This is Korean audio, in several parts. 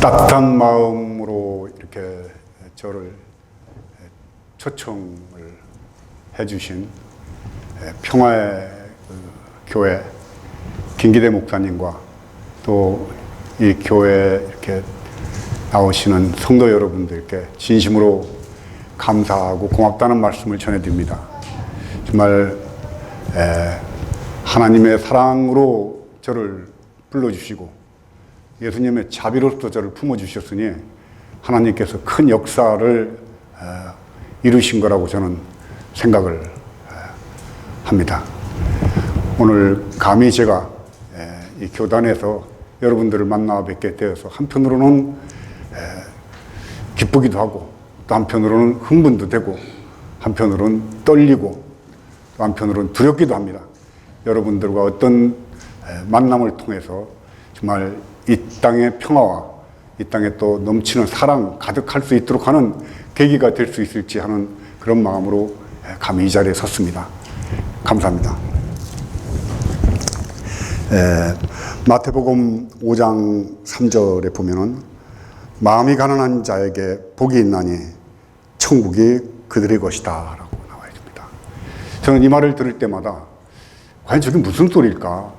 따뜻한 마음으로 이렇게 저를 초청을 해주신 평화의 교회 김기대 목사님과 또 이 교회에 이렇게 나오시는 성도 여러분들께 진심으로 감사하고 고맙다는 말씀을 전해드립니다. 정말 하나님의 사랑으로 저를 불러주시고 예수님의 자비로서 저를 품어주셨으니 하나님께서 큰 역사를 이루신 거라고 저는 생각을 합니다. 오늘 감히 제가 이 교단에서 여러분들을 만나 뵙게 되어서 한편으로는 기쁘기도 하고 또 한편으로는 흥분도 되고 한편으로는 떨리고 또 한편으로는 두렵기도 합니다. 여러분들과 어떤 만남을 통해서 정말 이 땅의 평화와 이 땅에 또 넘치는 사랑 가득할 수 있도록 하는 계기가 될 수 있을지 하는 그런 마음으로 감히 이 자리에 섰습니다. 감사합니다. 마태복음 5장 3절에 보면은 마음이 가난한 자에게 복이 있나니 천국이 그들의 것이다 라고 나와 있습니다. 저는 이 말을 들을 때마다 과연 저게 무슨 소리일까?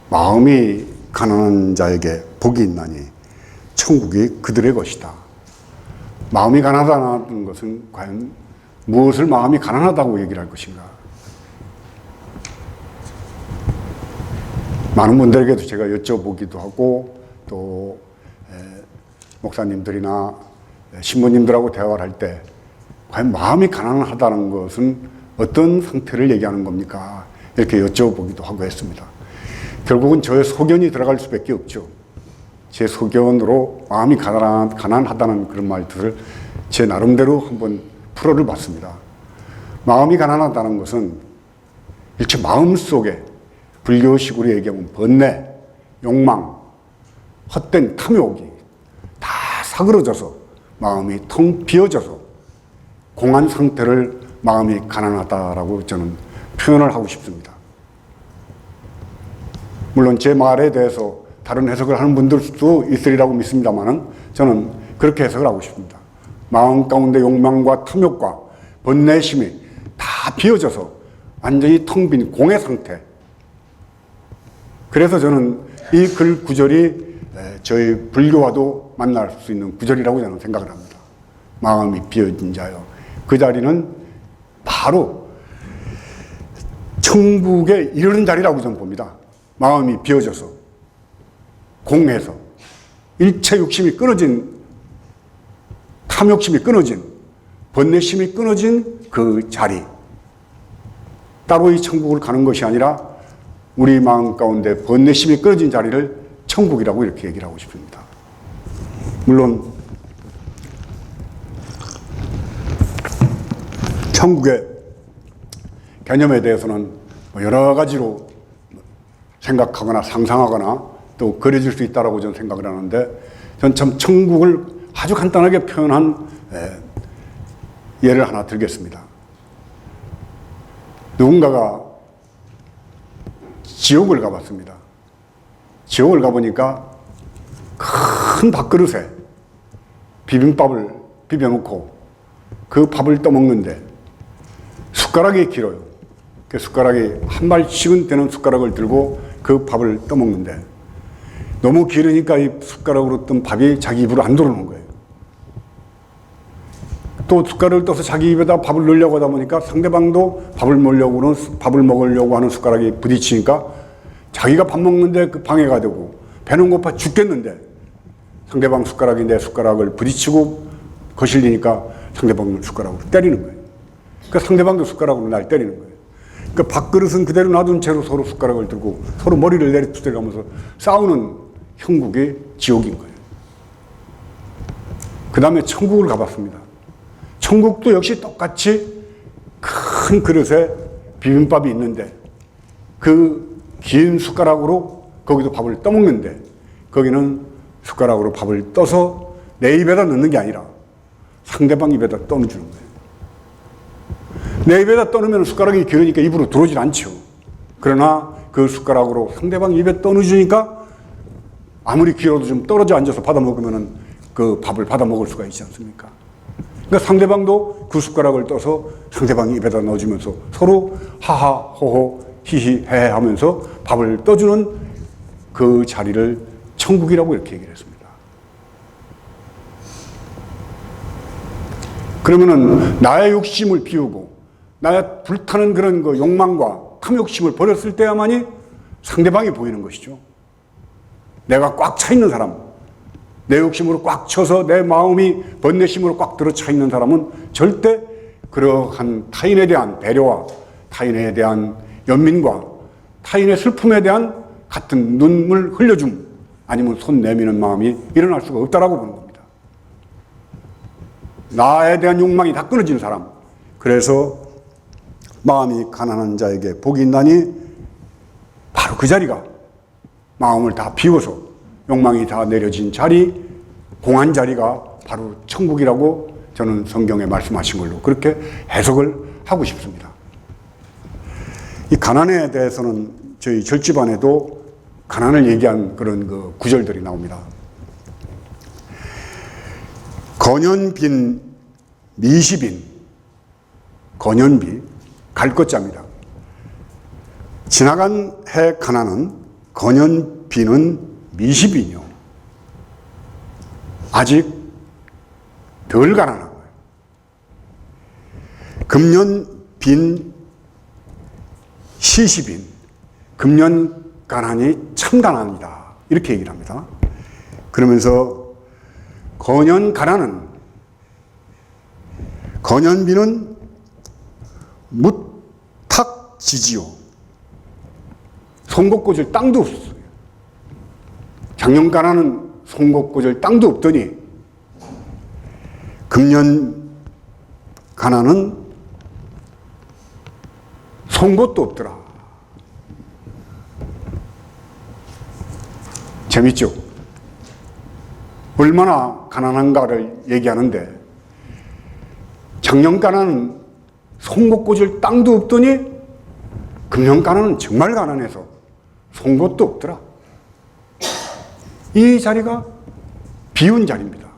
마음이 가난한 자에게 복이 있나니 천국이 그들의 것이다. 마음이 가난하다는 것은 과연 무엇을 마음이 가난하다고 얘기를 할 것인가? 많은 분들에게도 제가 여쭤보기도 하고 또 목사님들이나 신부님들하고 대화를 할 때 과연 마음이 가난하다는 것은 어떤 상태를 얘기하는 겁니까? 이렇게 여쭤보기도 하고 했습니다. 결국은 저의 소견이 들어갈 수밖에 없죠. 제 소견으로 마음이 가난하다는 그런 말들을 제 나름대로 한번 풀어를 봤습니다. 마음이 가난하다는 것은 일체 마음 속에 불교식으로 얘기하면 번뇌, 욕망, 헛된 탐욕이 다 사그러져서 마음이 텅 비어져서 공한 상태를 마음이 가난하다라고 저는 표현을 하고 싶습니다. 물론 제 말에 대해서 다른 해석을 하는 분들도 있으리라고 믿습니다만은 저는 그렇게 해석을 하고 싶습니다. 마음 가운데 욕망과 탐욕과 번뇌심이 다 비어져서 완전히 텅 빈 공의 상태. 그래서 저는 이 글 구절이 저희 불교와도 만날 수 있는 구절이라고 저는 생각을 합니다. 마음이 비어진 자요. 그 자리는 바로 천국에 이르는 자리라고 저는 봅니다. 마음이 비어져서 공해서 일체 욕심이 끊어진 탐욕심이 끊어진 번뇌심이 끊어진 그 자리. 따로 이 천국을 가는 것이 아니라 우리 마음 가운데 번뇌심이 끊어진 자리를 천국이라고 이렇게 얘기를 하고 싶습니다. 물론 천국의 개념에 대해서는 여러 가지로 생각하거나 상상하거나 또 그려질 수 있다고 저는 생각을 하는데 저는 참 천국을 아주 간단하게 표현한 예를 하나 들겠습니다. 누군가가 지옥을 가봤습니다. 지옥을 가보니까 큰 밥그릇에 비빔밥을 비벼놓고 그 밥을 떠먹는데 숟가락이 길어요. 그 숟가락이 한 발씩은 되는 숟가락을 들고 그 밥을 떠먹는데 너무 길으니까 이 숟가락으로 뜬 밥이 자기 입으로 안 들어오는 거예요. 또 숟가락을 떠서 자기 입에다 밥을 넣으려고 하다 보니까 상대방도 밥을 먹으려고 하는 숟가락이 부딪히니까 자기가 밥 먹는데 그 방해가 되고 배는 고파 죽겠는데 상대방 숟가락이 내 숟가락을 부딪히고 거실리니까 상대방 숟가락으로 때리는 거예요. 그러니까 상대방도 숟가락으로 날 때리는 거예요. 그러니까 밥그릇은 그대로 놔둔 채로 서로 숟가락을 들고 서로 머리를 내리투대가면서 싸우는 형국이 지옥인 거예요. 그 다음에 천국을 가봤습니다. 천국도 역시 똑같이 큰 그릇에 비빔밥이 있는데 그 긴 숟가락으로 거기도 밥을 떠먹는데 거기는 숟가락으로 밥을 떠서 내 입에다 넣는 게 아니라 상대방 입에다 떠넣어주는 거예요. 내 입에다 떠넣으면 숟가락이 길으니까 입으로 들어오질 않죠. 그러나 그 숟가락으로 상대방 입에 떠넣어주니까 아무리 길어도 좀 떨어져 앉아서 받아 먹으면은 그 밥을 받아 먹을 수가 있지 않습니까? 그러니까 상대방도 그 숟가락을 떠서 상대방이 입에다 넣어주면서 서로 하하, 호호, 히히, 헤헤 하면서 밥을 떠주는 그 자리를 천국이라고 이렇게 얘기를 했습니다. 그러면은 나의 욕심을 비우고 나의 불타는 그런 그 욕망과 탐욕심을 버렸을 때야만이 상대방이 보이는 것이죠. 내가 꽉 차 있는 사람, 내 욕심으로 꽉 쳐서 내 마음이 번뇌심으로 꽉 들어차 있는 사람은 절대 그러한 타인에 대한 배려와 타인에 대한 연민과 타인의 슬픔에 대한 같은 눈물 흘려줌 아니면 손 내미는 마음이 일어날 수가 없다라고 보는 겁니다. 나에 대한 욕망이 다 끊어진 사람, 그래서 마음이 가난한 자에게 복이 있나니 바로 그 자리가 마음을 다 비워서 욕망이 다 내려진 자리, 공한 자리가 바로 천국이라고 저는 성경에 말씀하신 걸로 그렇게 해석을 하고 싶습니다. 이 가난에 대해서는 저희 절집안에도 가난을 얘기한 그런 그 구절들이 나옵니다. 건연빈 미시빈, 건연비, 갈 것자입니다. 지나간 해 가난은 건연비는 미시빈이요. 아직 덜 가난한 거예요. 금년빈 시시빈, 금년 가난이 참 가난이다. 이렇게 얘기를 합니다. 그러면서 건연 가난은, 건연비는 무탁지지요. 손꼽 꽂을 땅도 없어요. 작년 가난은 손꼽 꽂을 땅도 없더니 금년 가난은 송곳도 없더라. 재밌죠? 얼마나 가난한가를 얘기하는데 작년 가난은 송곳 꽂을 땅도 없더니 금년 가난은 정말 가난해서 송곳도 없더라. 이 자리가 비운 자리입니다.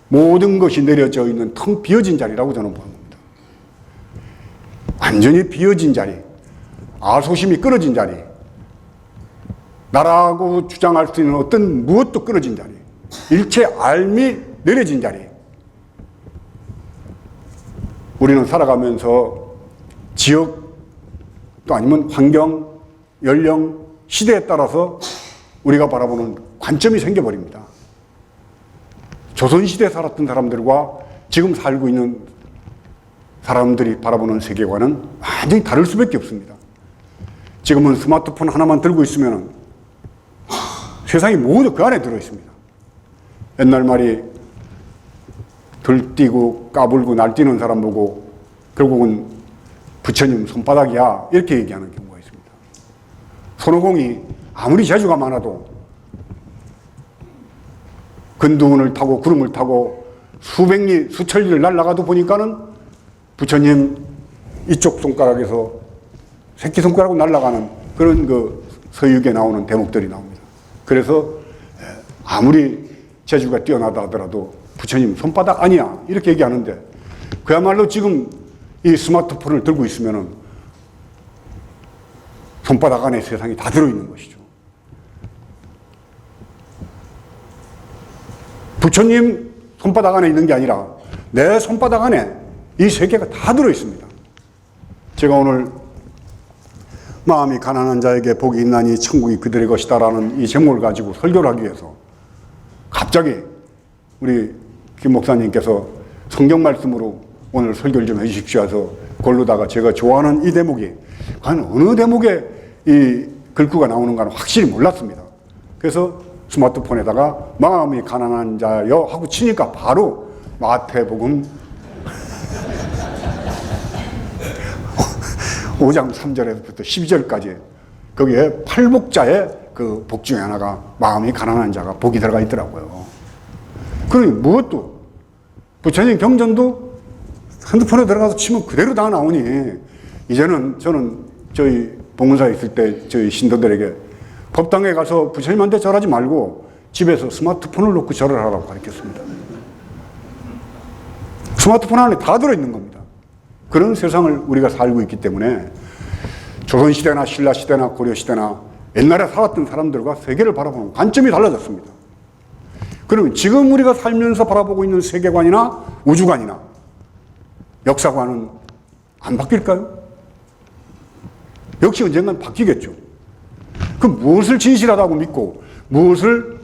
모든 것이 내려져 있는 텅 비어진 자리라고 저는 보는 겁니다. 완전히 비어진 자리, 아소심이 끊어진 자리, 나라고 주장할 수 있는 어떤 무엇도 끊어진 자리, 일체 알미 내려진 자리. 우리는 살아가면서 지역 또 아니면 환경, 연령, 시대에 따라서 우리가 바라보는 관점이 생겨버립니다. 조선시대에 살았던 사람들과 지금 살고 있는 사람들이 바라보는 세계관은 완전히 다를 수밖에 없습니다. 지금은 스마트폰 하나만 들고 있으면 세상이 모두 그 안에 들어있습니다. 옛날 말이 들뛰고 까불고 날뛰는 사람 보고 결국은 부처님 손바닥이야 이렇게 얘기하는 경우가 있습니다. 손오공이 아무리 재주가 많아도 근두운을 타고 구름을 타고 수백 리 수천 리를 날아가도 보니까는 부처님 이쪽 손가락에서 새끼손가락으로 날아가는 그런 그 서유기에 나오는 대목들이 나옵니다. 그래서 아무리 재주가 뛰어나다 하더라도 부처님 손바닥 아니야 이렇게 얘기하는데 그야말로 지금 이 스마트폰을 들고 있으면은 손바닥 안에 세상이 다 들어있는 것이죠. 부처님 손바닥 안에 있는 게 아니라 내 손바닥 안에 이 세계가 다 들어있습니다. 제가 오늘 마음이 가난한 자에게 복이 있나니 천국이 그들의 것이다 라는 이 제목을 가지고 설교를 하기 위해서 갑자기 우리 김 목사님께서 성경 말씀으로 오늘 설교를 좀 해주십시오 해서 고르다가 제가 좋아하는 이 대목이 과연 어느 대목에 이 글귀가 나오는가는 확실히 몰랐습니다. 그래서 스마트폰에다가 마음이 가난한 자여 하고 치니까 바로 마태복음 5장 3절에서부터 12절까지 거기에 팔복자의 그 복 중에 하나가 마음이 가난한 자가 복이 들어가 있더라고요. 그러니 무엇도 부처님 경전도 핸드폰에 들어가서 치면 그대로 다 나오니 이제는 저는 저희 봉은사에 있을 때 저희 신도들에게 법당에 가서 부처님한테 절하지 말고 집에서 스마트폰을 놓고 절을 하라고 가르쳤습니다. 스마트폰 안에 다 들어있는 겁니다. 그런 세상을 우리가 살고 있기 때문에 조선시대나 신라시대나 고려시대나 옛날에 살았던 사람들과 세계를 바라보는 관점이 달라졌습니다. 그러면 지금 우리가 살면서 바라보고 있는 세계관이나 우주관이나 역사관은 안 바뀔까요? 역시 언젠간 바뀌겠죠. 그럼 무엇을 진실하다고 믿고 무엇을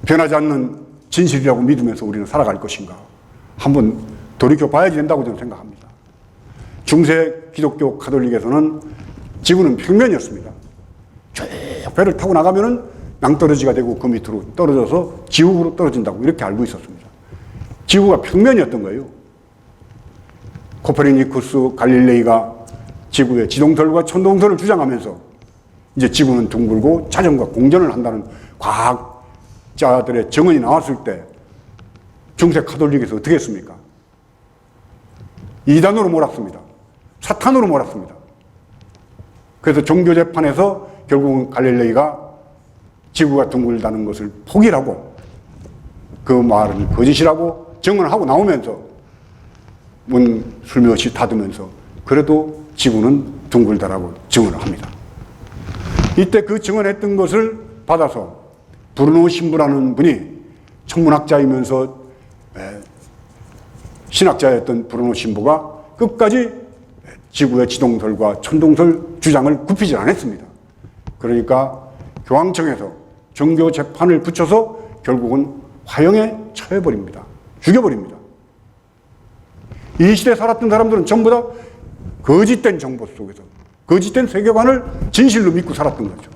변하지 않는 진실이라고 믿으면서 우리는 살아갈 것인가? 한번 돌이켜 봐야지 된다고 저는 생각합니다. 중세 기독교 가톨릭에서는 지구는 평면이었습니다. 쭉 배를 타고 나가면은 낭떠러지가 되고 그 밑으로 떨어져서 지옥으로 떨어진다고 이렇게 알고 있었습니다. 지구가 평면이었던 거예요. 코페르니쿠스, 갈릴레이가 지구의 지동설과 천동설을 주장하면서 이제 지구는 둥글고 자전과 공전을 한다는 과학자들의 정언이 나왔을 때 중세 가톨릭에서 어떻게 했습니까? 이단으로 몰았습니다. 사탄으로 몰았습니다. 그래서 종교재판에서 결국은 갈릴레이가 지구가 둥글다는 것을 포기하고 그 말은 거짓이라고 증언을 하고 나오면서 문 슬며시 닫으면서 그래도 지구는 둥글다라고 증언을 합니다. 이때 그 증언했던 것을 받아서 브루노 신부라는 분이 천문학자이면서 신학자였던 브루노 신부가 끝까지 지구의 지동설과 천동설 주장을 굽히지 않았습니다. 그러니까 교황청에서 종교 재판을 붙여서 결국은 화형에 처해버립니다. 죽여버립니다. 이 시대에 살았던 사람들은 전부 다 거짓된 정보 속에서 거짓된 세계관을 진실로 믿고 살았던 거죠.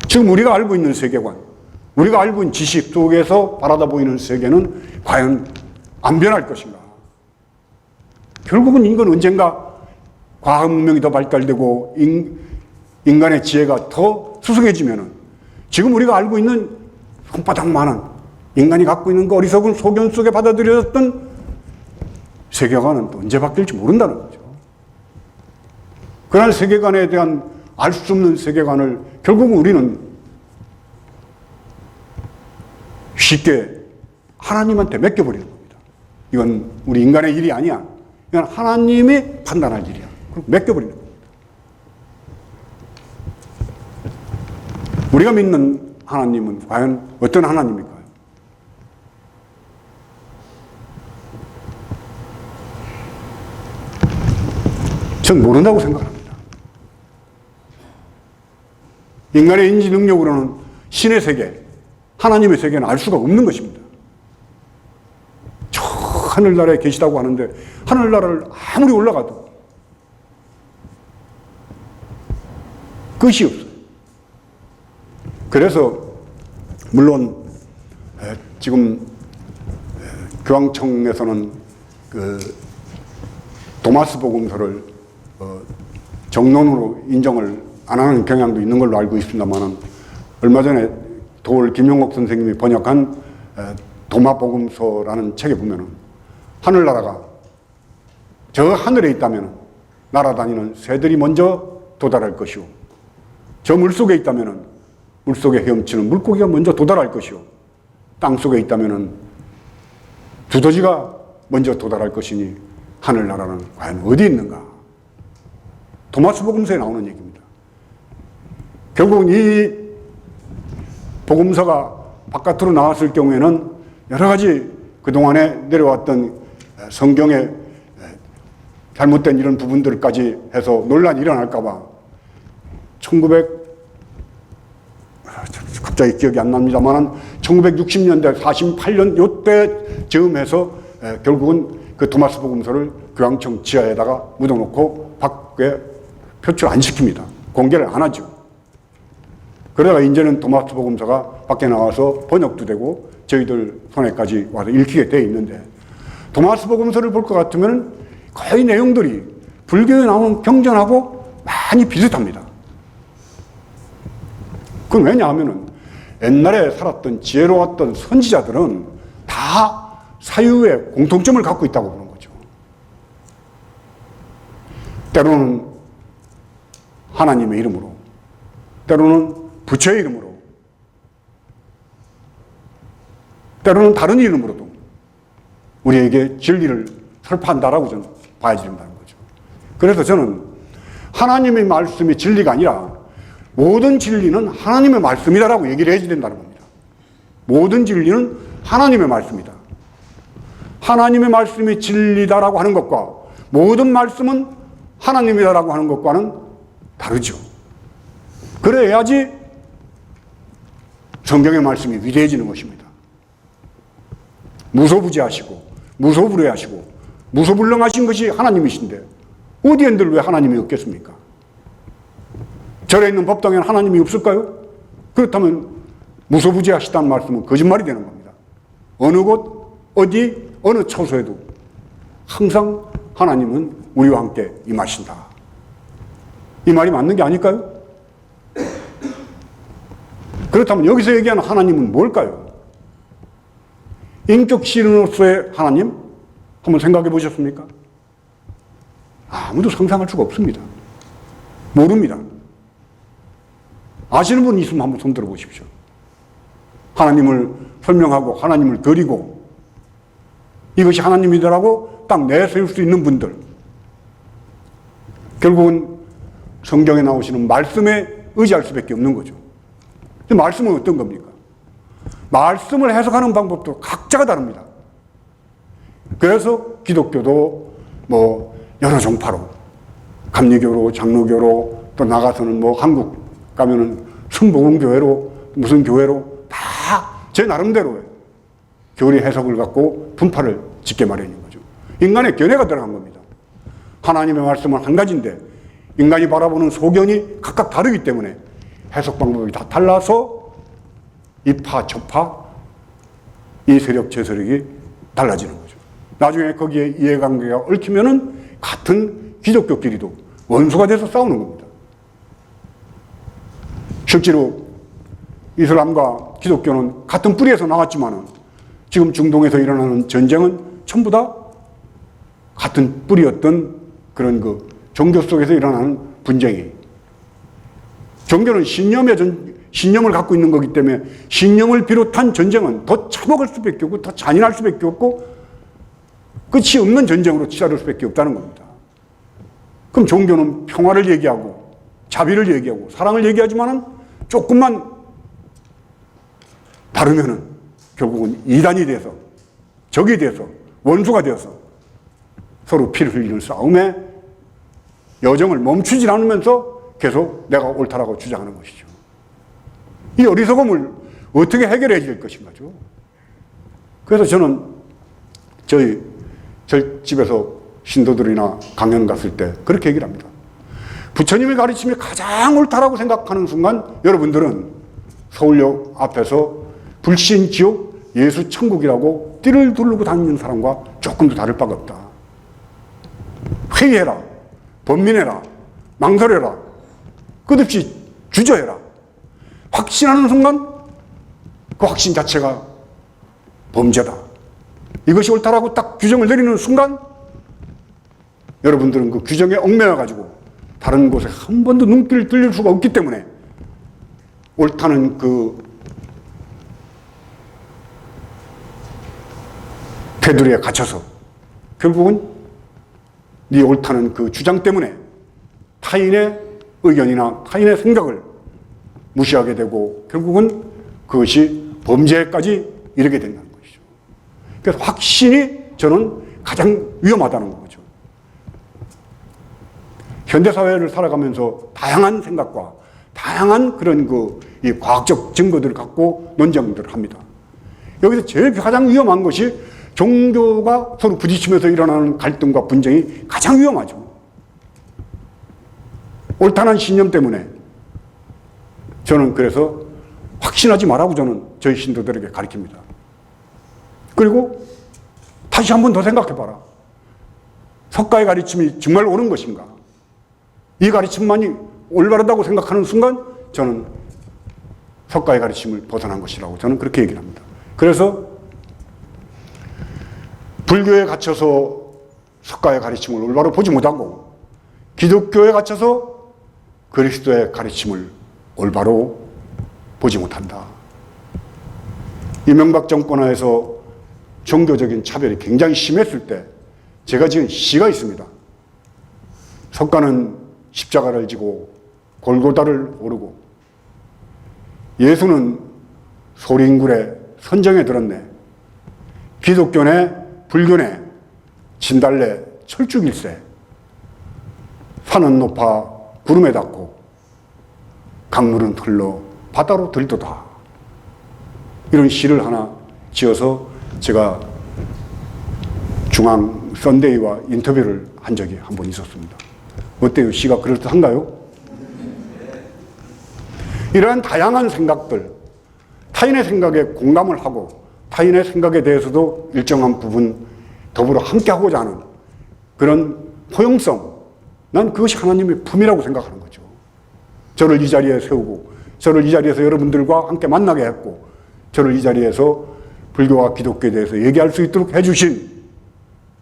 지금 우리가 알고 있는 세계관, 우리가 알고 있는 지식 속에서 바라다 보이는 세계는 과연 안 변할 것인가? 결국은 이건 언젠가 과학 문명이 더 발달되고 인간의 지혜가 더 수승해지면은 지금 우리가 알고 있는 손바닥만한 인간이 갖고 있는 그 어리석은 소견 속에 받아들여졌던 세계관은 또 언제 바뀔지 모른다는 거죠. 그날 세계관에 대한 알 수 없는 세계관을 결국은 우리는 쉽게 하나님한테 맡겨버리는 겁니다. 이건 우리 인간의 일이 아니야. 이건 하나님이 판단할 일이야. 그리고 맡겨버리는 겁니다. 우리가 믿는 하나님은 과연 어떤 하나님일까요? 전 모른다고 생각합니다. 인간의 인지 능력으로는 신의 세계, 하나님의 세계는 알 수가 없는 것입니다. 저 하늘나라에 계시다고 하는데 하늘나라를 아무리 올라가도 끝이 없어요. 그래서 물론 지금 교황청에서는 그 도마스 복음서를 정론으로 인정을 안 하는 경향도 있는 걸로 알고 있습니다만 얼마 전에 도올 김용옥 선생님이 번역한 도마복음서라는 책에 보면은 하늘나라가 저 하늘에 있다면 날아다니는 새들이 먼저 도달할 것이요, 저 물속에 있다면 물속에 헤엄치는 물고기가 먼저 도달할 것이요, 땅속에 있다면 두더지가 먼저 도달할 것이니 하늘나라는 과연 어디 있는가? 도마스 복음서에 나오는 얘기입니다. 결국은 이 복음서가 바깥으로 나왔을 경우에는 여러 가지 그동안에 내려왔던 성경의 잘못된 이런 부분들까지 해서 논란이 일어날까봐 갑자기 기억이 안 납니다만 1960년대 48년 요때 즈음해서 결국은 그 도마스 복음서를 교황청 지하에다가 묻어놓고 밖에 표출 안 시킵니다. 공개를 안 하죠. 그러다가 이제는 도마스 복음서가 밖에 나와서 번역도 되고 저희들 손에까지 와서 읽히게 돼 있는데, 도마스 복음서를 볼 것 같으면 거의 내용들이 불교에 나오는 경전하고 많이 비슷합니다. 그건 왜냐하면은 옛날에 살았던 지혜로웠던 선지자들은 다 사유의 공통점을 갖고 있다고 보는 거죠. 때로는 하나님의 이름으로, 때로는 부처의 이름으로, 때로는 다른 이름으로도 우리에게 진리를 설파한다라고 저는 봐야 된다는 거죠. 그래서 저는 하나님의 말씀이 진리가 아니라 모든 진리는 하나님의 말씀이다라고 얘기를 해야 된다는 겁니다. 모든 진리는 하나님의 말씀이다. 하나님의 말씀이 진리다라고 하는 것과 모든 말씀은 하나님이다라고 하는 것과는 다르죠. 그래야지 성경의 말씀이 위대해지는 것입니다. 무소부지하시고 무소불위하시고 무소불능하신 것이 하나님이신데 어디 한들 왜 하나님이 없겠습니까? 절에 있는 법당에는 하나님이 없을까요? 그렇다면 무소부지하시다는 말씀은 거짓말이 되는 겁니다. 어느 곳, 어디, 어느 처소에도 항상 하나님은 우리와 함께 임하신다. 이 말이 맞는 게 아닐까요? 그렇다면 여기서 얘기하는 하나님은 뭘까요? 인격 신으로서의 하나님? 한번 생각해 보셨습니까? 아무도 상상할 수가 없습니다. 모릅니다. 아시는 분 있으면 한번 손 들어 보십시오. 하나님을 설명하고 하나님을 드리고 이것이 하나님이더라고 딱 내세울 수 있는 분들. 결국은 성경에 나오시는 말씀에 의지할 수밖에 없는 거죠. 말씀은 어떤 겁니까? 말씀을 해석하는 방법도 각자가 다릅니다. 그래서 기독교도 뭐 여러 종파로, 감리교로, 장로교로, 또 나가서는 뭐 한국 가면은 순복음교회로, 무슨 교회로 다 제 나름대로의 교리 해석을 갖고 분파를 짓게 마련인 거죠. 인간의 견해가 들어간 겁니다. 하나님의 말씀은 한 가지인데 인간이 바라보는 소견이 각각 다르기 때문에 해석 방법이 다 달라서 이파, 저파, 이 세력, 저 세력이 달라지는 거죠. 나중에 거기에 이해관계가 얽히면은 같은 기독교끼리도 원수가 돼서 싸우는 겁니다. 실제로 이슬람과 기독교는 같은 뿌리에서 나왔지만은 지금 중동에서 일어나는 전쟁은 전부 다 같은 뿌리였던 그런 그 종교 속에서 일어나는 분쟁이. 종교는 신념을 갖고 있는 거기 때문에 신념을 비롯한 전쟁은 더 참혹할 수밖에 없고 더 잔인할 수밖에 없고 끝이 없는 전쟁으로 치달을 수밖에 없다는 겁니다. 그럼 종교는 평화를 얘기하고 자비를 얘기하고 사랑을 얘기하지만은 조금만 다르면은 결국은 이단이 돼서 적이 돼서 원수가 되어서 서로 피를 흘리는 싸움에 여정을 멈추지 않으면서 계속 내가 옳다라고 주장하는 것이죠. 이 어리석음을 어떻게 해결해야 될 것인가죠. 그래서 저는 저희 집에서 신도들이나 강연 갔을 때 그렇게 얘기를 합니다. 부처님의 가르침이 가장 옳다라고 생각하는 순간 여러분들은 서울역 앞에서 불신 지옥 예수 천국이라고 띠를 두르고 다니는 사람과 조금도 다를 바가 없다. 회의해라, 번민해라, 망설여라, 끝없이 주저해라. 확신하는 순간 그 확신 자체가 범죄다. 이것이 옳다라고 딱 규정을 내리는 순간 여러분들은 그 규정에 얽매여가지고 다른 곳에 한 번도 눈길을 들릴 수가 없기 때문에 옳다는 그 테두리에 갇혀서 결국은 네 옳다는 그 주장 때문에 타인의 의견이나 타인의 생각을 무시하게 되고 결국은 그것이 범죄까지 이르게 된다는 것이죠. 그래서 확신이 저는 가장 위험하다는 거죠. 현대사회를 살아가면서 다양한 생각과 다양한 그런 이 과학적 증거들을 갖고 논쟁들을 합니다. 여기서 제일 가장 위험한 것이 종교가 서로 부딪히면서 일어나는 갈등과 분쟁이 가장 위험하죠. 옳다는 신념 때문에 저는 그래서 확신하지 말라고 저는 저희 신도들에게 가르칩니다. 그리고 다시 한 번 더 생각해봐라. 석가의 가르침이 정말 옳은 것인가? 이 가르침만이 올바르다고 생각하는 순간 저는 석가의 가르침을 벗어난 것이라고 저는 그렇게 얘기를 합니다. 그래서 불교에 갇혀서 석가의 가르침을 올바로 보지 못하고 기독교에 갇혀서 그리스도의 가르침을 올바로 보지 못한다. 이명박 정권 하에서 종교적인 차별이 굉장히 심했을 때 제가 지은 시가 있습니다. 석가는 십자가를 지고 골고다를 오르고 예수는 소린굴에 선정에 들었네. 기독교네 불교네 진달래 철쭉일세. 산은 높아 구름에 닿고 강물은 흘러 바다로 들도다. 이런 시를 하나 지어서 제가 중앙 썬데이와 인터뷰를 한 적이 한 번 있었습니다. 어때요? 시가 그럴듯한가요? 이러한 다양한 생각들, 타인의 생각에 공감을 하고 타인의 생각에 대해서도 일정한 부분 더불어 함께하고자 하는 그런 포용성, 난 그것이 하나님의 품이라고 생각하는 거죠. 저를 이 자리에 세우고 저를 이 자리에서 여러분들과 함께 만나게 했고 저를 이 자리에서 불교와 기독교에 대해서 얘기할 수 있도록 해주신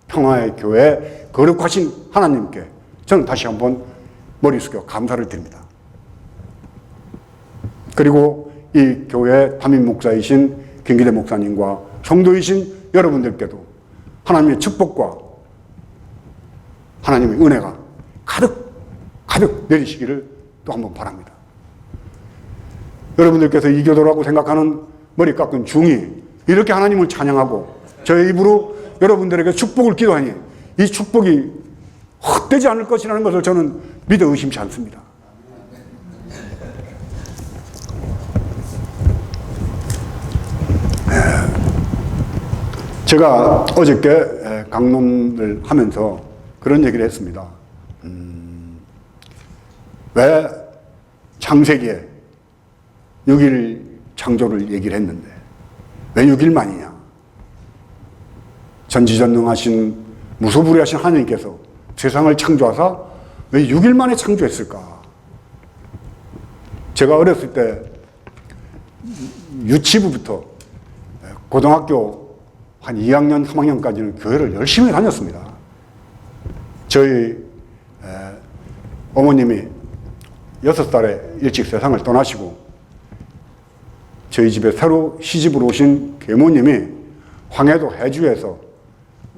평화의 교회 거룩하신 하나님께 저는 다시 한번 머리 숙여 감사를 드립니다. 그리고 이 교회 담임 목사이신 김기대 목사님과 성도이신 여러분들께도 하나님의 축복과 하나님의 은혜가 가득 내리시기를 또 한번 바랍니다. 여러분들께서 이교도라고 생각하는 머리 깎은 중이 이렇게 하나님을 찬양하고 저의 입으로 여러분들에게 축복을 기도하니 이 축복이 헛되지 않을 것이라는 것을 저는 믿어 의심치 않습니다. 제가 어저께 강론을 하면서 그런 얘기를 했습니다. 왜 창세기에 6일 창조를 얘기를 했는데 왜 6일만이냐? 전지전능하신 무소불위하신 하나님께서 세상을 창조하사 왜 6일 만에 창조했을까? 제가 어렸을 때 유치부부터 고등학교 한 2학년, 3학년까지는 교회를 열심히 다녔습니다. 저희 어머님이 6살에 일찍 세상을 떠나시고 저희 집에 새로 시집을 오신 계모님이 황해도 해주에서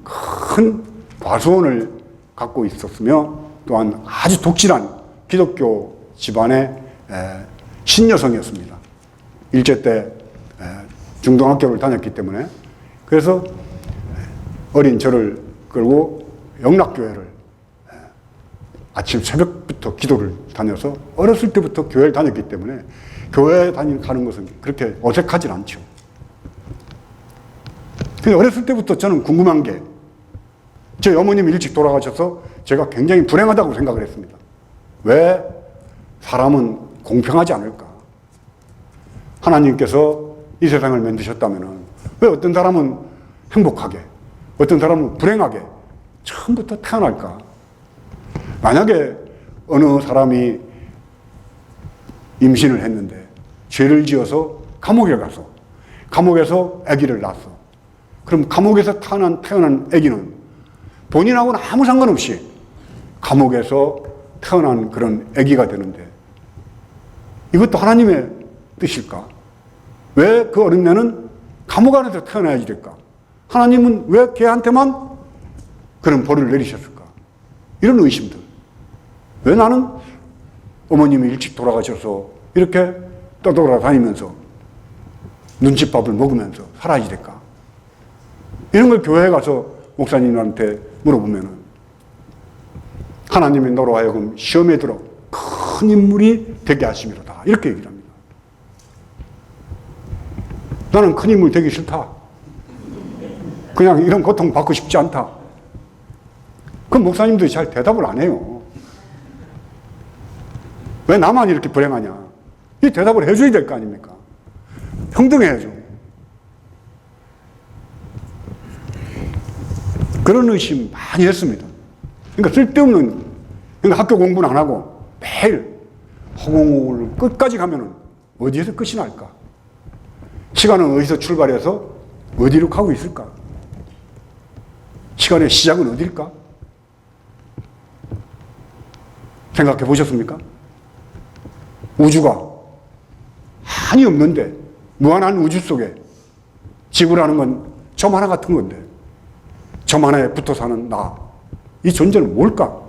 큰 과수원을 갖고 있었으며 또한 아주 독실한 기독교 집안의 신여성이었습니다. 일제 때 중등학교를 다녔기 때문에 그래서 어린 저를 끌고 영락교회를 아침 새벽부터 기도를 다녀서 어렸을 때부터 교회를 다녔기 때문에 교회에 가는 것은 그렇게 어색하진 않죠. 근데 어렸을 때부터 저는 궁금한 게 저희 어머님이 일찍 돌아가셔서 제가 굉장히 불행하다고 생각을 했습니다. 왜 사람은 공평하지 않을까? 하나님께서 이 세상을 만드셨다면 왜 어떤 사람은 행복하게 어떤 사람은 불행하게 처음부터 태어날까? 만약에 어느 사람이 임신을 했는데 죄를 지어서 감옥에 가서 감옥에서 아기를 낳았어. 그럼 감옥에서 태어난 아기는 본인하고는 아무 상관없이 감옥에서 태어난 그런 아기가 되는데 이것도 하나님의 뜻일까? 왜 그 어린애는 감옥 안에서 태어나야지 될까? 하나님은 왜 걔한테만 그런 벌을 내리셨을까? 이런 의심들. 왜 나는 어머님이 일찍 돌아가셔서 이렇게 떠돌아다니면서 눈칫밥을 먹으면서 살아야지 될까? 이런 걸 교회에 가서 목사님한테 물어보면은 하나님이 너로 하여금 시험에 들어 큰 인물이 되게 하심이로다. 이렇게 얘기를 합니다. 나는 큰 인물 되기 싫다. 그냥 이런 고통 받고 싶지 않다. 그럼 목사님들이 잘 대답을 안 해요. 왜 나만 이렇게 불행하냐? 이 대답을 해줘야 될 거 아닙니까? 평등해야죠. 그런 의심 많이 했습니다. 그러니까 쓸데없는, 그러니까 학교 공부는 안 하고 매일 허공을 끝까지 가면은 어디에서 끝이 날까? 시간은 어디서 출발해서 어디로 가고 있을까? 시간의 시작은 어딜까? 생각해 보셨습니까? 우주가 한이 없는데, 무한한 우주 속에 지구라는 건 점 하나 같은 건데, 점 하나에 붙어 사는 나, 이 존재는 뭘까?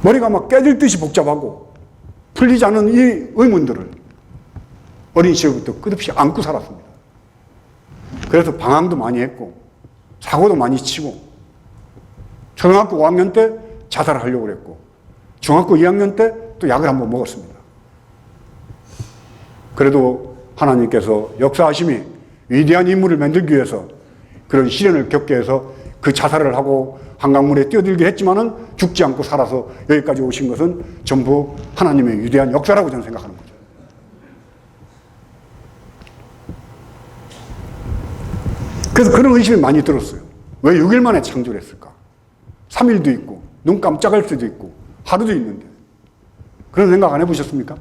머리가 막 깨질 듯이 복잡하고 풀리지 않은 이 의문들을 어린 시절부터 끝없이 안고 살았습니다. 그래서 방황도 많이 했고 사고도 많이 치고, 초등학교 5학년 때 자살을 하려고 그랬고, 중학교 2학년 때 또 약을 한번 먹었습니다. 그래도 하나님께서 역사하심이 위대한 인물을 만들기 위해서 그런 시련을 겪게 해서 그 자살을 하고 한강물에 뛰어들게 했지만은 죽지 않고 살아서 여기까지 오신 것은 전부 하나님의 위대한 역사라고 저는 생각하는 거죠. 그래서 그런 의심이 많이 들었어요. 왜 6일 만에 창조를 했을까? 3일도 있고 눈 깜짝할 수도 있고 하루도 있는데. 그런 생각 안 해보셨습니까?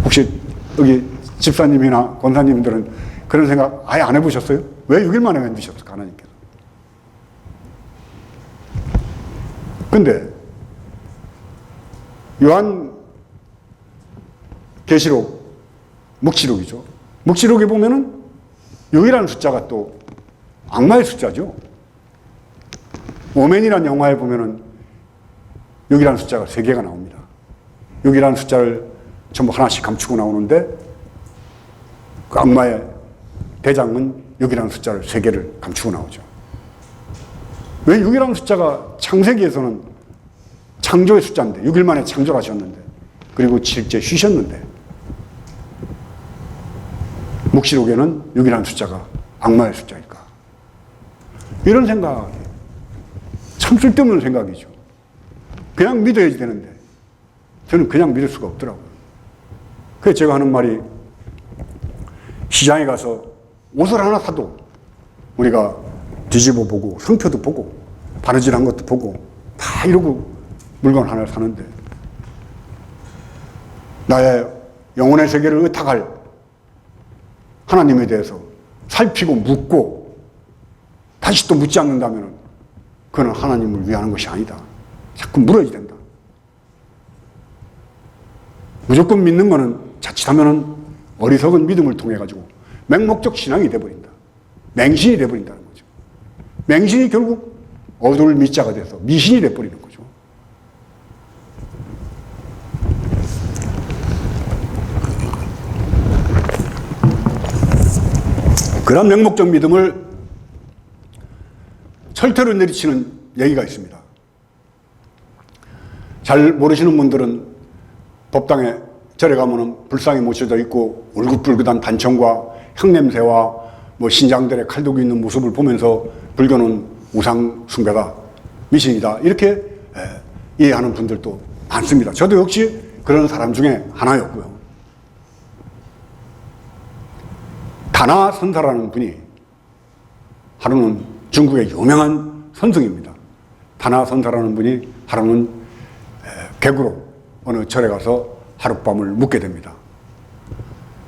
혹시 여기 집사님이나 권사님들은 그런 생각 아예 안 해보셨어요? 왜 6일 만에 만드셨을까, 하나님께서? 근데 요한 계시록, 묵시록이죠. 묵시록에 보면은 6이라는 숫자가 또 악마의 숫자죠. 오맨이라는 영화에 보면은 6이라는 숫자가 3개가 나옵니다. 6이라는 숫자를 전부 하나씩 감추고 나오는데 그 악마의 대장은 6이라는 숫자를 3개를 감추고 나오죠. 왜 6이라는 숫자가 창세기에서는 창조의 숫자인데, 6일 만에 창조를 하셨는데, 그리고 실제 쉬셨는데, 묵시록에는 6이라는 숫자가 악마의 숫자일까? 이런 생각이 참 쓸데없는 생각이죠. 그냥 믿어야지 되는데 저는 그냥 믿을 수가 없더라고요. 그래서 제가 하는 말이, 시장에 가서 옷을 하나 사도 우리가 뒤집어 보고 상표도 보고 바느질한 것도 보고 다 이러고 물건 하나를 사는데, 나의 영혼의 세계를 의탁할 하나님에 대해서 살피고 묻고 다시 또 묻지 않는다면 그건 하나님을 위하는 것이 아니다. 자꾸 물어야 된다. 무조건 믿는 거는 자칫하면 어리석은 믿음을 통해 가지고 맹목적 신앙이 돼버린다. 맹신이 돼버린다는 거죠. 맹신이 결국 어둘 미자가 돼서 미신이 돼버리는 거죠. 그런 맹목적 믿음을 철퇴로 내리치는 얘기가 있습니다. 잘 모르시는 분들은 법당에 절에 가면은 불상이 모셔져 있고 울긋불긋한 단청과 향냄새와 뭐 신장들의 칼도기 있는 모습을 보면서 불교는 우상 숭배다, 미신이다, 이렇게 이해하는 분들도 많습니다. 저도 역시 그런 사람 중에 하나였고요. 다나 선사라는 분이, 하루는 중국의 유명한 선승입니다. 다나 선사라는 분이 하루는 객으로 어느 절에 가서 하룻밤을 묵게 됩니다.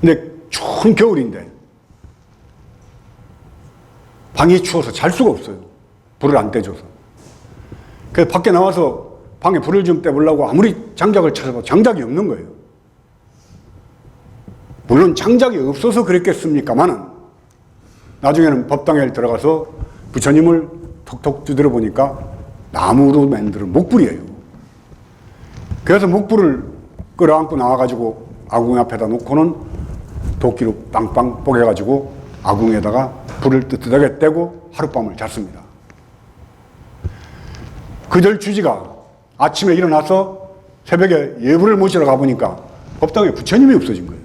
근데 추운 겨울인데 방이 추워서 잘 수가 없어요. 불을 안 떼줘서. 그래서 밖에 나와서 방에 불을 좀 떼보려고 아무리 장작을 찾아봐도 장작이 없는 거예요. 물론 장작이 없어서 그랬겠습니까만은 나중에는 법당에 들어가서 부처님을 톡톡 두드려 보니까 나무로 만든 목불이에요. 그래서 목불을 끌어안고 나와가지고 아궁 앞에다 놓고는 도끼로 빵빵 뽀개가지고 아궁에다가 불을 뜨뜻하게 떼고 하룻밤을 잤습니다. 그절 주지가 아침에 일어나서 새벽에 예불을 모시러 가보니까 법당에 부처님이 없어진 거예요.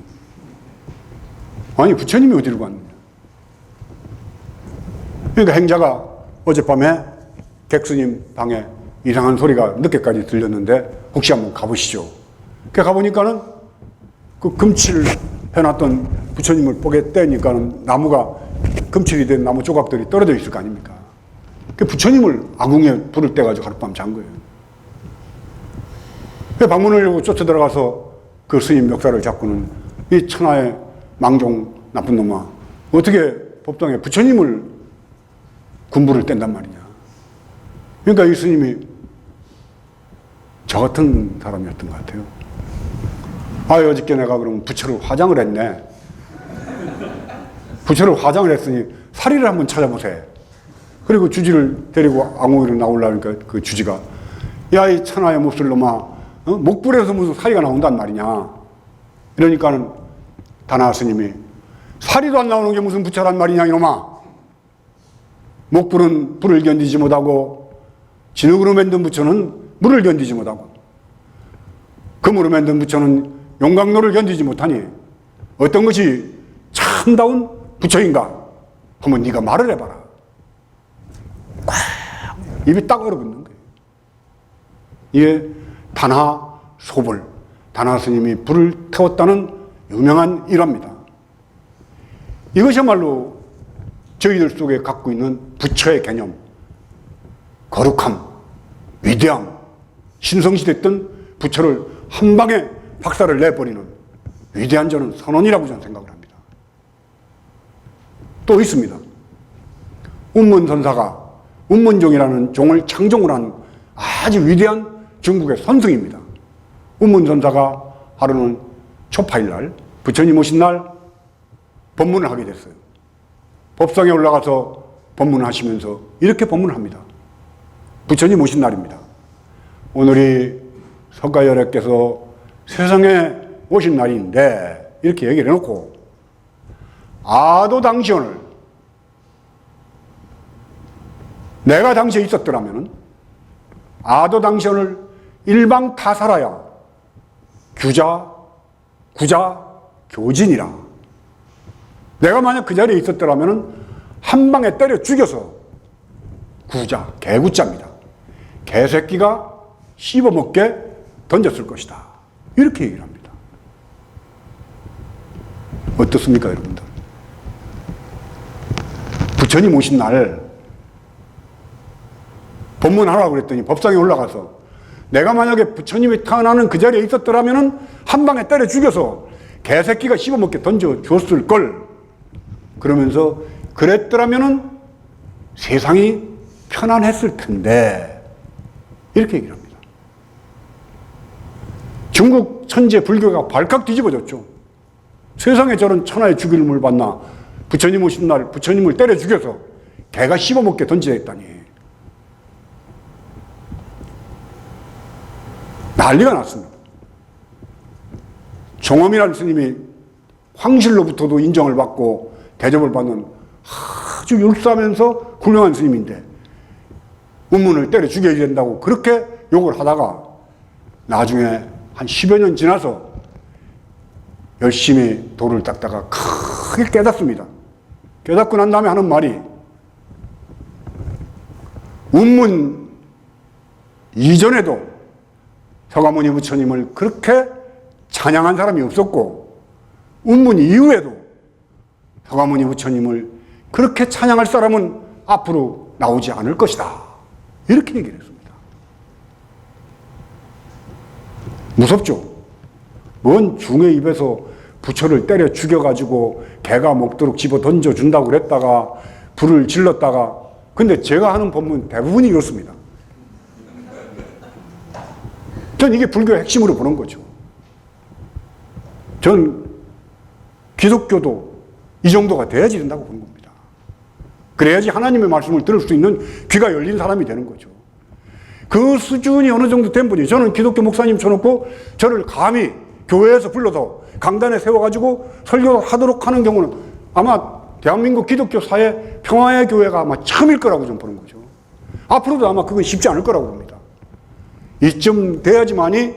아니, 부처님이 어디로 갔느냐. 그러니까 행자가 어젯밤에 객스님 방에 이상한 소리가 늦게까지 들렸는데 혹시 한번 가보시죠. 그 가보니까는 그 금칠 해놨던 부처님을 뽀개 떼니까는 나무가 금칠이 된 나무 조각들이 떨어져 있을 거 아닙니까? 그 부처님을 아궁에 불을 떼가지고 하룻밤 잔 거예요. 그 방문을 열고 쫓아 들어가서 그 스님 역사를 잡고는 이 천하의 망종 나쁜 놈아, 어떻게 법당에 부처님을 군부를 뗀단 말이냐. 그러니까 이 스님이 저 같은 사람이었던 것 같아요. 어저께 내가 그럼 부처를 화장을 했네. 부처를 화장을 했으니 사리를 한번 찾아보세요. 그리고 주지를 데리고 앙호이로 나오려니까 그 주지가, 야, 이 천하의 몹쓸 놈아, 목불에서 무슨 사리가 나온단 말이냐. 이러니까는 다나 스님이, 사리도 안 나오는 게 무슨 부처란 말이냐, 이놈아. 목불은 불을 견디지 못하고, 진흙으로 만든 부처는 물을 견디지 못하고, 금으로 만든 부처는 용광로를 견디지 못하니 어떤 것이 참다운 부처인가? 한번 네가 말을 해봐라. 꽉 입이 딱 얼어붙는 거예요. 이게 다나 소불, 다나 스님이 불을 태웠다는 유명한 일화입니다. 이것이야말로 저희들 속에 갖고 있는 부처의 개념, 거룩함, 위대함, 신성시됐던 부처를 한 방에 박살을 내버리는 위대한 저는 선언이라고 저는 생각을 합니다. 또 있습니다. 운문선사가 운문종이라는 종을 창종을 한 아주 위대한 중국의 선승입니다. 운문선사가 하루는 초파일날, 부처님 오신 날 법문을 하게 됐어요. 법상에 올라가서 법문을 하시면서 이렇게 법문을 합니다. 부처님 오신 날입니다. 오늘이 석가열애께서 세상에 오신 날인데, 이렇게 얘기를 해놓고, 아도 당시온을 내가 당시에 있었더라면 아도 당시온을 일방타살하여 규자, 구자, 교진이라. 내가 만약 그 자리에 있었더라면 한 방에 때려 죽여서, 구자, 개구자입니다. 개새끼가 씹어먹게 던졌을 것이다. 이렇게 얘기를 합니다. 어떻습니까, 여러분들? 부처님 오신 날 법문하라고 그랬더니 법상에 올라가서 내가 만약에 부처님이 태어나는 그 자리에 있었더라면 한 방에 때려 죽여서 개새끼가 씹어먹게 던져줬을 걸. 그러면서 그랬더라면 세상이 편안했을 텐데, 이렇게 얘기를 합니다. 중국 천재 불교가 발칵 뒤집어졌죠. 세상에 저런 천하의 죽임을 받나. 부처님 오신 날 부처님을 때려 죽여서 개가 씹어먹게 던지했다니. 난리가 났습니다. 종엄이라는 스님이 황실로부터도 인정을 받고 대접을 받는 아주 율사하면서 훌륭한 스님인데 운문을 때려 죽여야 된다고 그렇게 욕을 하다가 나중에 한 10여 년 지나서 열심히 돌을 닦다가 크게 깨닫습니다. 깨닫고 난 다음에 하는 말이, 운문 이전에도 서가모니 부처님을 그렇게 찬양한 사람이 없었고, 운문 이후에도 서가모니 부처님을 그렇게 찬양할 사람은 앞으로 나오지 않을 것이다. 이렇게 얘기를 했습니다. 무섭죠? 뭔 중의 입에서 부처를 때려 죽여가지고 개가 먹도록 집어 던져준다고 그랬다가 불을 질렀다가, 근데 제가 하는 법문 대부분이 이렇습니다. 전 이게 불교의 핵심으로 보는 거죠. 전 기독교도 이 정도가 돼야지 된다고 보는 겁니다. 그래야지 하나님의 말씀을 들을 수 있는 귀가 열린 사람이 되는 거죠. 그 수준이 어느 정도 된 분이, 저는 기독교 목사님 쳐놓고 저를 감히 교회에서 불러서 강단에 세워가지고 설교하도록 하는 경우는 아마 대한민국 기독교 사회 평화의 교회가 아마 처음일 거라고 좀 보는 거죠. 앞으로도 아마 그건 쉽지 않을 거라고 봅니다. 이쯤 돼야지만이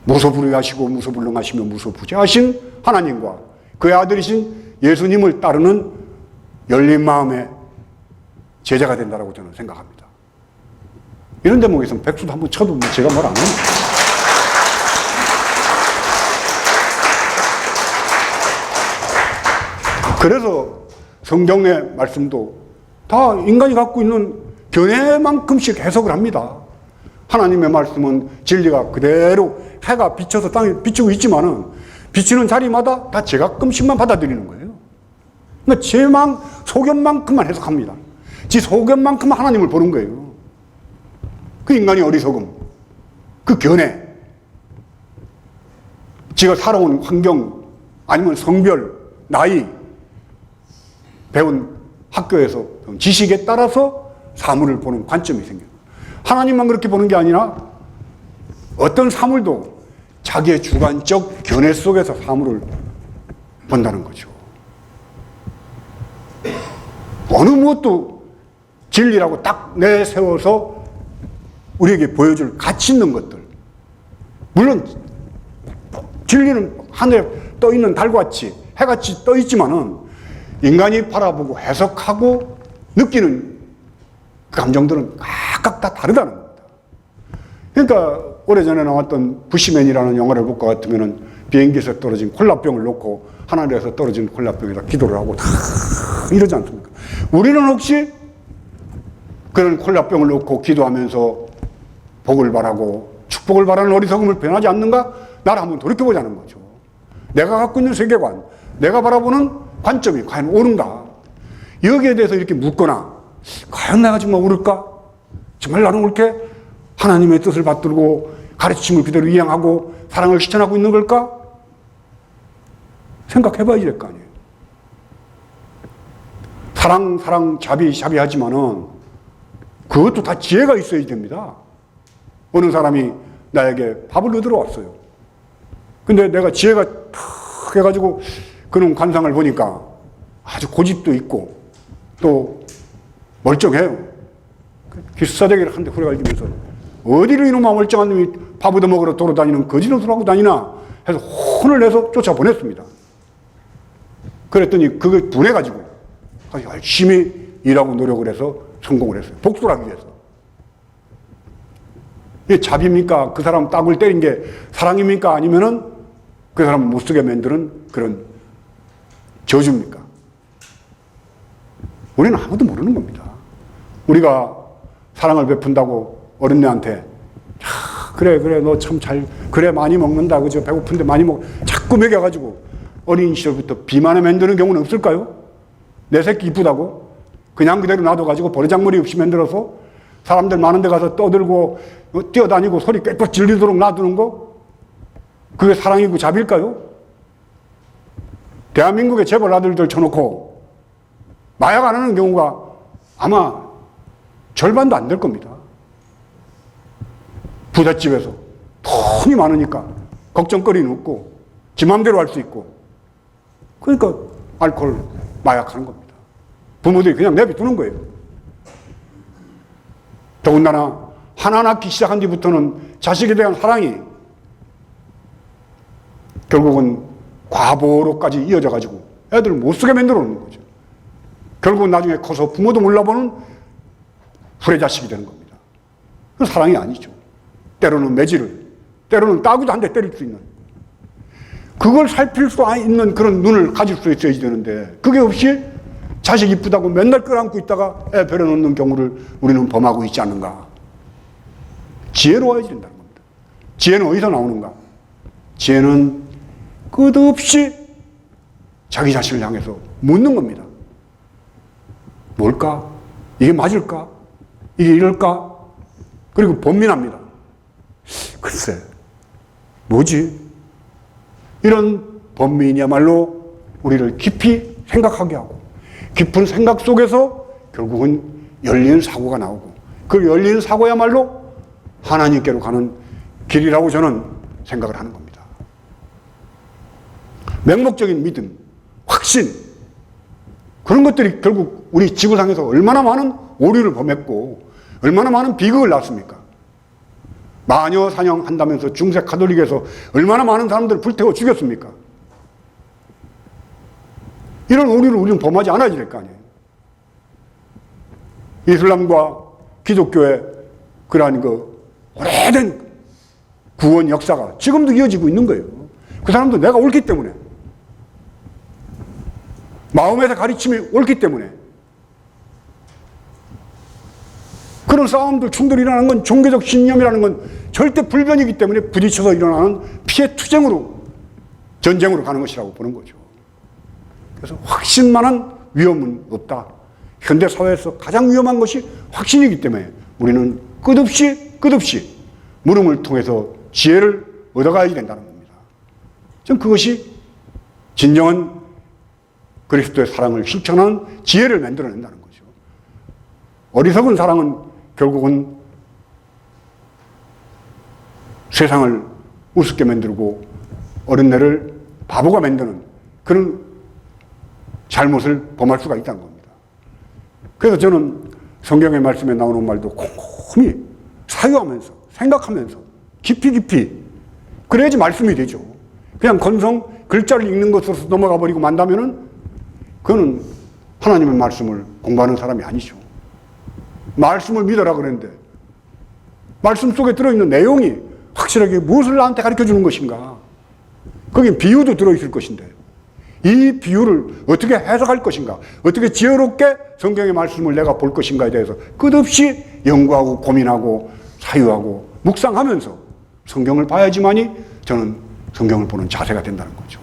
무소불위하시고 무소불능하시며 무소부재하신 하나님과 그의 아들이신 예수님을 따르는 열린 마음의 제자가 된다고 저는 생각합니다. 이런 대목에서는 백수도 한번 쳐도 제가 뭘 안 합니다. 그래서 성경의 말씀도 다 인간이 갖고 있는 견해만큼씩 해석을 합니다. 하나님의 말씀은 진리가 그대로 해가 비쳐서 땅에 비치고 있지만은 비치는 자리마다 다 제각끔씩만 받아들이는 거예요. 그러니까 제 소견만큼만 해석합니다. 지 소견만큼만 하나님을 보는 거예요. 그 인간의 어리석음, 그 견해, 지가 살아온 환경, 아니면 성별, 나이, 배운 학교에서 지식에 따라서 사물을 보는 관점이 생겨요. 하나님만 그렇게 보는 게 아니라 어떤 사물도 자기의 주관적 견해 속에서 사물을 본다는 거죠. 어느 무엇도 진리라고 딱 내세워서 우리에게 보여줄 가치 있는 것들. 물론 진리는 하늘에 떠있는 달같이 해같이 떠있지만은 인간이 바라보고 해석하고 느끼는 그 감정들은 각각 다 다르다는 겁니다. 그러니까 오래전에 나왔던 부시맨이라는 영화를 볼 것 같으면은 비행기에서 떨어진 콜라병을 놓고 하늘에서 떨어진 콜라병에다 기도를 하고 다 이러지 않습니까? 우리는 혹시 그런 콜라병을 놓고 기도하면서 복을 바라고 축복을 바라는 어리석음을 변하지 않는가? 나를 한번 돌이켜보자는 거죠. 내가 갖고 있는 세계관, 내가 바라보는 관점이 과연 옳은가? 여기에 대해서 이렇게 묻거나 과연 내가 정말 옳을까? 정말 나는 옳게 하나님의 뜻을 받들고 가르침을 그대로 이행하고 사랑을 실천하고 있는 걸까? 생각해봐야 될 거 아니에요. 사랑, 자비 하지만은 그것도 다 지혜가 있어야 됩니다. 어느 사람이 나에게 밥을 얻으러 왔어요. 근데 내가 지혜가 탁 해가지고 그런 관상을 보니까 아주 고집도 있고 또 멀쩡해요. 기사대기를 한 대 후려갈기면서 어디로 이놈아 멀쩡한 놈이 밥 얻어먹으러 돌아다니는 거지노릇을 하고 다니나 해서 혼을 내서 쫓아보냈습니다. 그랬더니 그게 분해가지고 열심히 일하고 노력을 해서 성공을 했어요. 복수를 하기 위해서. 이게 자비입니까? 그 사람 딱을 때린 게 사랑입니까? 아니면은 그 사람 못 쓰게 만드는 그런 저주입니까? 우리는 아무도 모르는 겁니다. 우리가 사랑을 베푼다고 어린애한테 그래 너 참 그래 많이 먹는다 그죠? 배고픈데 많이 자꾸 먹여가지고 어린 시절부터 비만에 만드는 경우는 없을까요? 내 새끼 이쁘다고 그냥 그대로 놔둬가지고 버르장머리 없이 만들어서 사람들 많은 데 가서 떠들고 뛰어다니고 소리 꽥꽥 질리도록 놔두는 거? 그게 사랑이고 자비일까요? 대한민국의 재벌 아들들 쳐놓고 마약 안 하는 경우가 아마 절반도 안 될 겁니다. 부잣집에서 돈이 많으니까 걱정거리는 없고 지 맘대로 할 수 있고 그러니까 알코올, 마약 하는 겁니다. 부모들이 그냥 내비두는 거예요. 더군다나 하나 낳기 시작한 뒤부터는 자식에 대한 사랑이 결국은 과보로까지 이어져 가지고 애들을 못 쓰게 만들어 놓는 거죠. 결국은 나중에 커서 부모도 몰라보는 후레자식이 되는 겁니다. 그건 사랑이 아니죠. 때로는 매질을, 때로는 따구도 한 대 때릴 수 있는 그걸 살필 수 있는 그런 눈을 가질 수 있어야 되는데 그게 없이 자식 이쁘다고 맨날 끌어안고 있다가 애 버려놓는 경우를 우리는 범하고 있지 않는가. 지혜로워야 된다는 겁니다. 지혜는 어디서 나오는가? 지혜는 끝없이 자기 자신을 향해서 묻는 겁니다. 뭘까? 이게 맞을까? 이게 이럴까? 그리고 번민합니다. 글쎄, 뭐지? 이런 번민이야말로 우리를 깊이 생각하게 하고 깊은 생각 속에서 결국은 열린 사고가 나오고 그 열린 사고야말로 하나님께로 가는 길이라고 저는 생각을 하는 겁니다. 맹목적인 믿음, 확신 그런 것들이 결국 우리 지구상에서 얼마나 많은 오류를 범했고 얼마나 많은 비극을 낳습니까? 마녀 사냥한다면서 중세 가톨릭에서 얼마나 많은 사람들을 불태워 죽였습니까? 이런 오류를 우리는 범하지 않아야 될 거 아니에요. 이슬람과 기독교의 그러한 오래된 구원 역사가 지금도 이어지고 있는 거예요. 그 사람도 내가 옳기 때문에 마음에서 가르침이 옳기 때문에 그런 싸움들, 충돌이 일어나는 건 종교적 신념이라는 건 절대 불변이기 때문에 부딪혀서 일어나는 피해 투쟁으로 전쟁으로 가는 것이라고 보는 거죠. 그래서 확신만한 위험은 없다. 현대 사회에서 가장 위험한 것이 확신이기 때문에 우리는 끝없이 끝없이 물음을 통해서 지혜를 얻어가야 된다는 겁니다. 전 그것이 진정한 그리스도의 사랑을 실천하는 지혜를 만들어낸다는 거죠. 어리석은 사랑은 결국은 세상을 우습게 만들고 어린애를 바보가 만드는 그런 잘못을 범할 수가 있다는 겁니다. 그래서 저는 성경의 말씀에 나오는 말도 곰곰이 사유하면서 생각하면서 깊이 그래야지 말씀이 되죠. 그냥 건성 글자를 읽는 것으로서 넘어가 버리고 만다면은 그거는 하나님의 말씀을 공부하는 사람이 아니죠. 말씀을 믿어라 그랬는데 말씀 속에 들어있는 내용이 확실하게 무엇을 나한테 가르쳐 주는 것인가. 거긴 비유도 들어있을 것인데 이 비유를 어떻게 해석할 것인가, 어떻게 지혜롭게 성경의 말씀을 내가 볼 것인가에 대해서 끝없이 연구하고 고민하고 사유하고 묵상하면서 성경을 봐야지만이 저는 성경을 보는 자세가 된다는 거죠.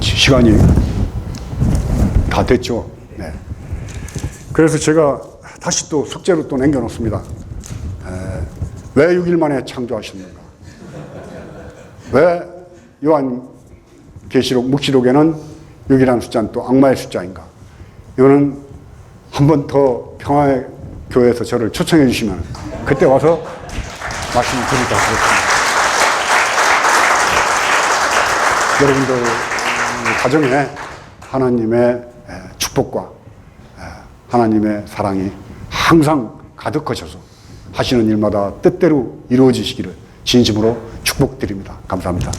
시간이 다 됐죠. 네. 그래서 제가 다시 또 숙제로 또 남겨놓습니다. 왜 6일 만에 창조하셨는가? 왜 요한계시록 묵시록에는 6이라는 숫자는 또 악마의 숫자인가? 이거는 한 번 더 평화의 교회에서 저를 초청해 주시면 그때 와서 말씀을 드리도록 하겠습니다. 여러분들 가정에 하나님의 축복과 하나님의 사랑이 항상 가득하셔서 하시는 일마다 뜻대로 이루어지시기를 진심으로 축복드립니다. 감사합니다.